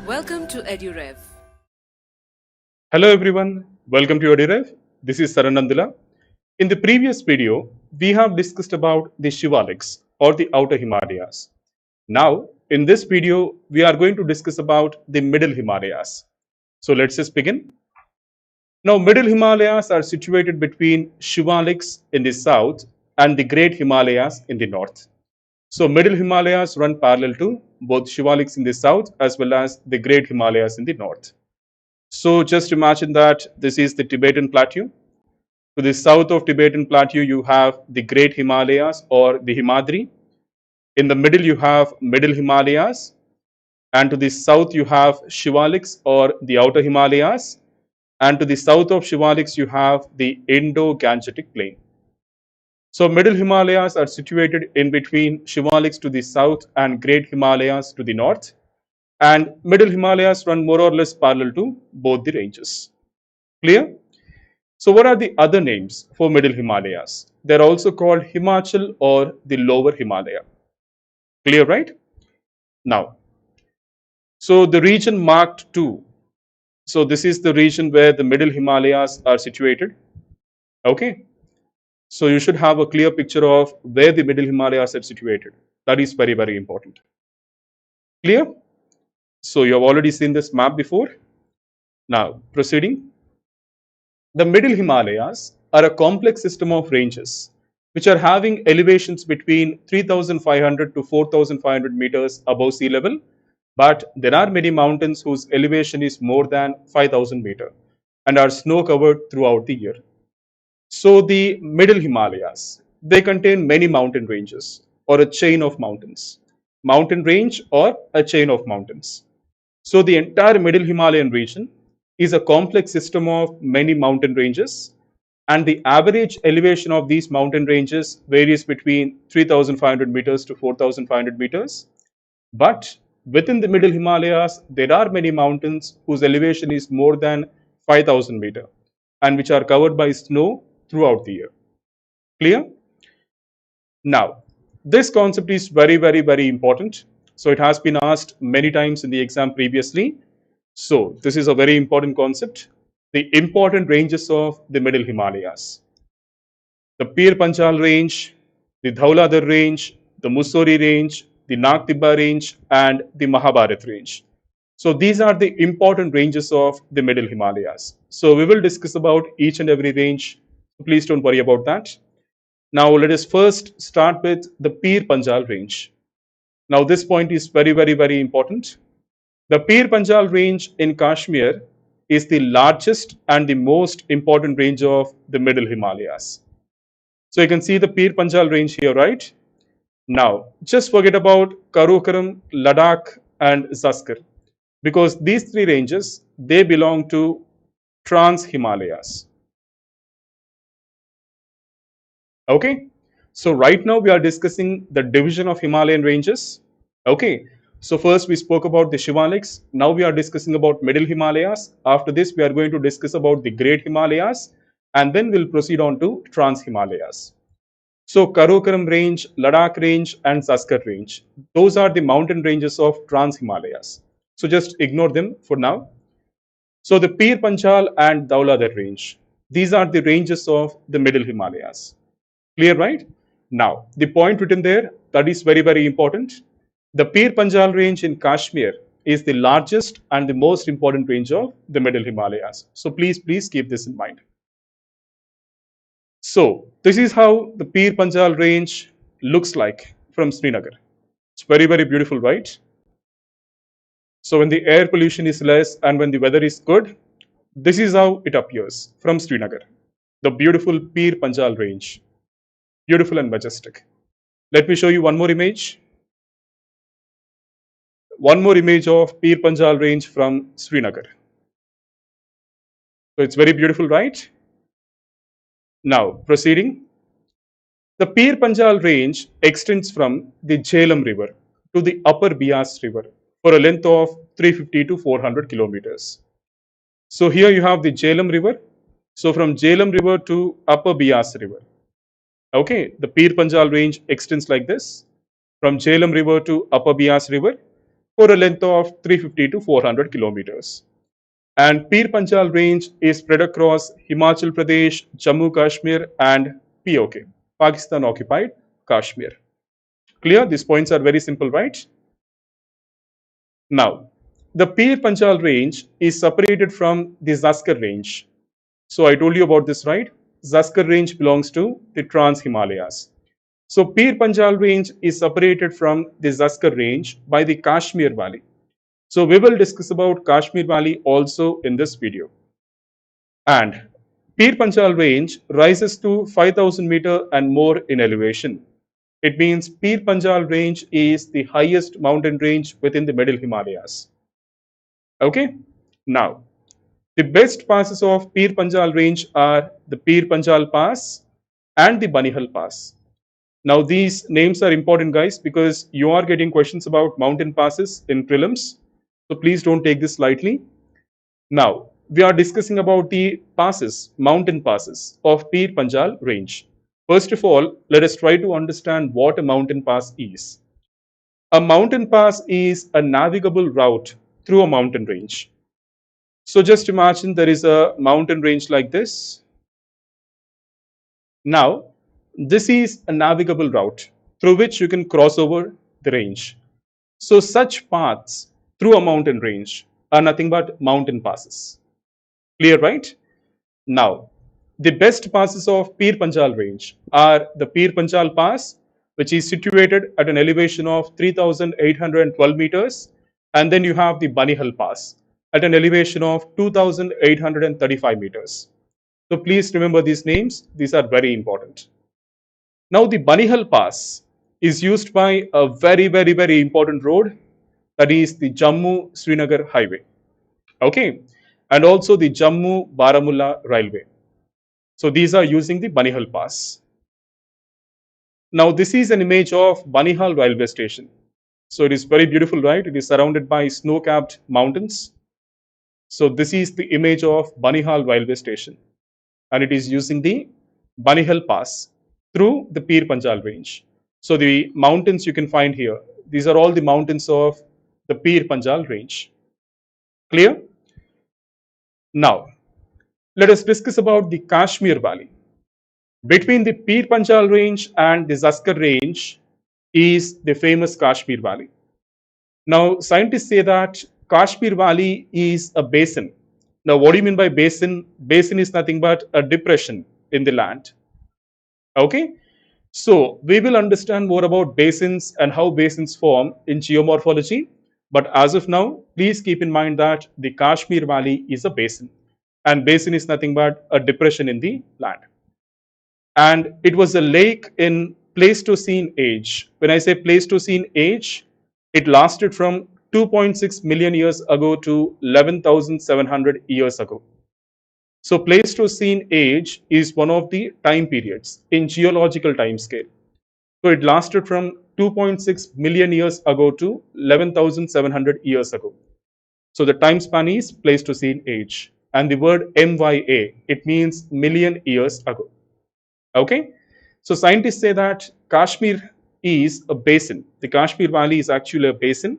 Welcome to EduRev. Hello everyone, welcome to EduRev. This is Saranandula. In the previous video, we have discussed about the Shivaliks or the outer Himalayas. Now, in this video, we are going to discuss about the middle Himalayas. So let's just begin. Now, middle Himalayas are situated between Shivaliks in the south and the Great Himalayas in the north. So, middle Himalayas run parallel to both Shivaliks in the south as well as the Great Himalayas in the north. So just imagine that this is the Tibetan Plateau. To the south of Tibetan Plateau, you have the Great Himalayas or the Himadri. In the middle, you have Middle Himalayas. And to the south, you have Shivaliks or the Outer Himalayas. And to the south of Shivaliks, you have the Indo-Gangetic Plain. So Middle Himalayas are situated in between Shivaliks to the south and Great Himalayas to the north. And Middle Himalayas run more or less parallel to both the ranges. Clear? So what are the other names for Middle Himalayas? They're also called Himachal or the Lower Himalaya. Clear, right? Now, so the region marked 2. So this is the region where the Middle Himalayas are situated. Okay. So you should have a clear picture of where the Middle Himalayas are situated. That is very, very important. Clear? So you have already seen this map before. Now, proceeding. The Middle Himalayas are a complex system of ranges which are having elevations between 3,500 to 4,500 meters above sea level, but there are many mountains whose elevation is more than 5,000 meters and are snow covered throughout the year. So the Middle Himalayas, they contain many mountain ranges or a chain of mountains, mountain range or a chain of mountains. So the entire Middle Himalayan region is a complex system of many mountain ranges, and the average elevation of these mountain ranges varies between 3,500 meters to 4,500 meters. But within the Middle Himalayas, there are many mountains whose elevation is more than 5,000 meters and which are covered by snow throughout the year. Clear? Now, this concept is very, very, very important. So it has been asked many times in the exam previously. So this is a very important concept. The important ranges of the Middle Himalayas. The Pir Panchal range, the Dhauladhar range, the Mussoorie range, the Nag Tibba range, and the Mahabharat range. So these are the important ranges of the Middle Himalayas. So we will discuss about each and every range. Please don't worry about that. Now let us first start with the Pir Panjal range. Now this point is very, very, very important. The Pir Panjal range in Kashmir is the largest and the most important range of the Middle Himalayas. So you can see the Pir Panjal range here, right? Now, just forget about Karakoram, Ladakh and Zaskar because these three ranges, they belong to Trans Himalayas. Okay, so right now we are discussing the division of Himalayan ranges. Okay, so first we spoke about the Shivaliks. Now we are discussing about Middle Himalayas. After this, we are going to discuss about the Great Himalayas, and then we'll proceed on to Trans Himalayas. So Karakoram range, Ladakh range, and Zaskar range. Those are the mountain ranges of Trans Himalayas. So just ignore them for now. So the Pir Panchal and Dhauladhar range. These are the ranges of the Middle Himalayas. Clear, right? Now, the point written there, that is very, very important. The Pir Panjal range in Kashmir is the largest and the most important range of the Middle Himalayas. So please keep this in mind. So this is how the Pir Panjal range looks like from Srinagar. It's very, very beautiful, right? So when the air pollution is less and when the weather is good, this is how it appears from Srinagar. The beautiful Pir Panjal range. Beautiful and majestic. Let me show you one more image. One more image of Pir Panjal range from Srinagar. So it's very beautiful, right? Now, proceeding. The Pir Panjal range extends from the Jhelum River to the upper Bias River for a length of 350 to 400 kilometers. So here you have the Jhelum River. So from Jhelum River to upper Bias River. Okay, the Pir Panjal range extends like this from Jhelum River to upper Bias River. for a length of 350 to 400 kilometers. And Pir Panjal range is spread across Himachal Pradesh, Jammu Kashmir, and POK, Pakistan occupied Kashmir. Clear? These points are very simple, right? Now, the Pir Panjal range is separated from the Zaskar range. So I told you about this, right? Zaskar range belongs to the Trans Himalayas. So Pir Panjal range is separated from the Zaskar range by the Kashmir Valley. So we will discuss about Kashmir Valley also in this video. And Pir Panjal range rises to 5000 meter and more in elevation. It means Pir Panjal range is the highest mountain range within the Middle Himalayas. Okay, now the best passes of Pir Panjal range are the Pir Panjal Pass and the Banihal Pass. Now these names are important, guys, because you are getting questions about mountain passes in prelims. So please don't take this lightly. Now we are discussing about the passes, mountain passes of Pir Panjal range. First of all, let us try to understand what a mountain pass is. A mountain pass is a navigable route through a mountain range. So just imagine there is a mountain range like this. Now, this is a navigable route through which you can cross over the range. So such paths through a mountain range are nothing but mountain passes. Clear, right? Now, the best passes of Pir Panjal range are the Pir Panjal Pass, which is situated at an elevation of 3,812 meters, and then you have the Banihal Pass at an elevation of 2,835 meters. So please remember these names, these are very important. Now the Banihal Pass is used by a very important road, that is the Jammu Srinagar highway. Okay, and also the Jammu Baramulla railway. So these are using the Banihal Pass. Now this is an image of Banihal railway station. So it is very beautiful, right? It is surrounded by snow-capped mountains. So this is the image of Banihal railway station, and it is using the Banihal Pass through the Pir Panjal range. So the mountains you can find here, these are all the mountains of the Pir Panjal range. Clear? Now, let us discuss about the Kashmir Valley. Between the Pir Panjal range and the Zaskar range is the famous Kashmir Valley. Now, scientists say that Kashmir Valley is a basin. Now, what do you mean by basin? Basin is nothing but a depression in the land. Okay, so we will understand more about basins and how basins form in geomorphology. But as of now, please keep in mind that the Kashmir Valley is a basin, and basin is nothing but a depression in the land. And it was a lake in Pleistocene age. When I say Pleistocene age, it lasted from 2.6 million years ago to 11,700 years ago. So Pleistocene age is one of the time periods in geological time scale. So it lasted from 2.6 million years ago to 11,700 years ago. So the time span is Pleistocene age. And the word MYA, it means million years ago. Okay. So scientists say that Kashmir is a basin. The Kashmir Valley is actually a basin,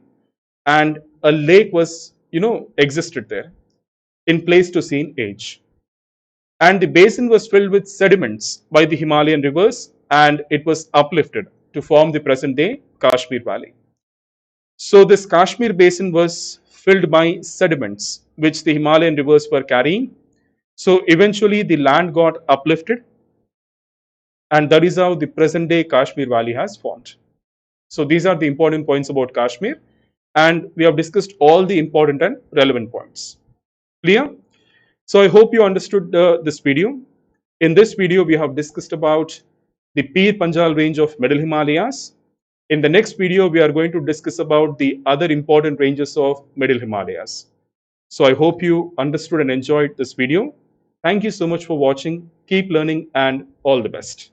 and a lake was, existed there in Pleistocene age. And the basin was filled with sediments by the Himalayan rivers, and it was uplifted to form the present day Kashmir Valley. So this Kashmir basin was filled by sediments which the Himalayan rivers were carrying. So eventually the land got uplifted, and that is how the present day Kashmir Valley has formed. So these are the important points about Kashmir, and we have discussed all the important and relevant points. Clear? So I hope you understood this video. In this video, we have discussed about the Pir Panjal range of Middle Himalayas. In the next video, we are going to discuss about the other important ranges of Middle Himalayas. So I hope you understood and enjoyed this video. Thank you so much for watching. Keep learning and all the best.